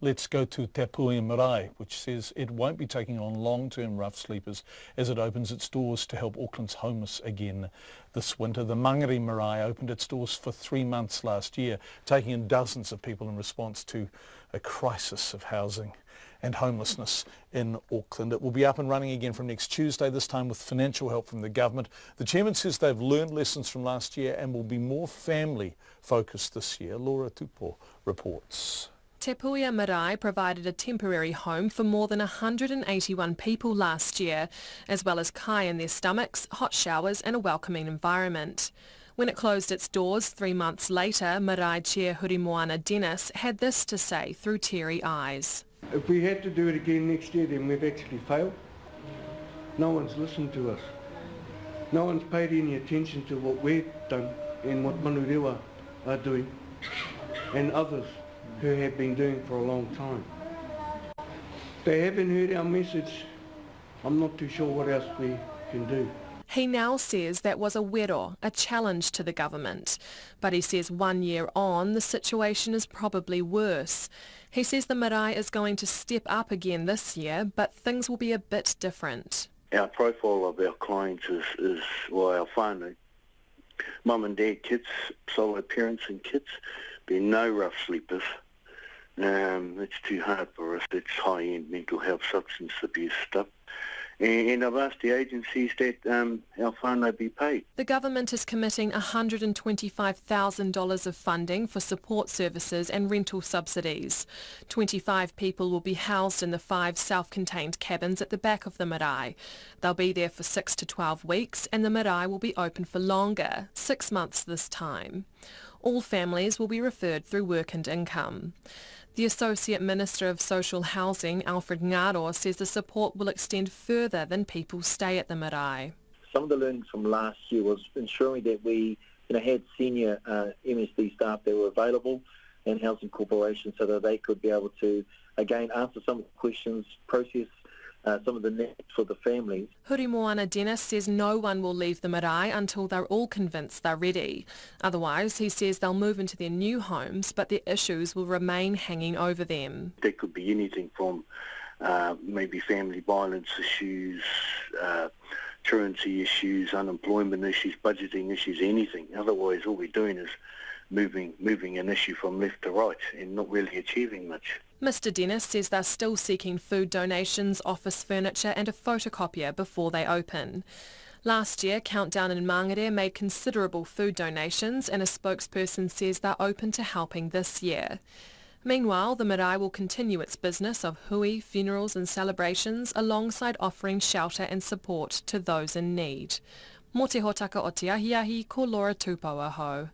Let's go to Puea Marae, which says it won't be taking on long-term rough sleepers as it opens its doors to help Auckland's homeless again this winter. The Mangere Marae opened its doors for 3 months last year, taking in dozens of people in response to a crisis of housing and homelessness in Auckland. It will be up and running again from next Tuesday, this time with financial help from the government. The chairman says they've learned lessons from last year and will be more family focused this year. Laura Tupou reports. Te Puea Marae provided a temporary home for more than 181 people last year, as well as kai in their stomachs, hot showers and a welcoming environment. When it closed its doors 3 months later, Marae Chair Hurimoana Dennis had this to say through teary eyes. If we had to do it again next year, then we've actually failed. No one's listened to us. No one's paid any attention to what we've done and what Manurewa are doing and others who have been doing for a long time. They haven't heard our message. I'm not too sure what else we can do. He now says that was a wero, a challenge to the government. But he says 1 year on, the situation is probably worse. He says the marae is going to step up again this year, but things will be a bit different. Our profile of our clients is our whānau. Mum and dad kids, solo parents and kids. There are no rough sleepers. It's too hard for us. It's high-end mental health, substance abuse stuff. And I've asked the agencies that our whānau be paid. The government is committing $125,000 of funding for support services and rental subsidies. 25 people will be housed in the 5 self-contained cabins at the back of the marae. They'll be there for 6 to 12 weeks and the marae will be open for longer, 6 months this time. All families will be referred through work and income. The Associate Minister of Social Housing, Alfred Ngaro, says the support will extend further than people stay at the marae. Some of the learnings from last year was ensuring that we had senior MSD staff that were available and housing corporations so that they could be able to, again, answer some of the questions, process some of the needs for the families. Hurimoana Dennis says no one will leave the marae until they're all convinced they're ready. Otherwise, he says they'll move into their new homes, but their issues will remain hanging over them. There could be anything from maybe family violence issues, truancy issues, unemployment issues, budgeting issues, anything. Otherwise, all we're doing is moving an issue from left to right and not really achieving much. Mr Dennis says they're still seeking food donations, office furniture and a photocopier before they open. Last year, Countdown in Mangere made considerable food donations and a spokesperson says they're open to helping this year. Meanwhile, the marae will continue its business of hui, funerals and celebrations alongside offering shelter and support to those in need. Mō te hotaka o te ahiahi, ko Laura Tupou ahau.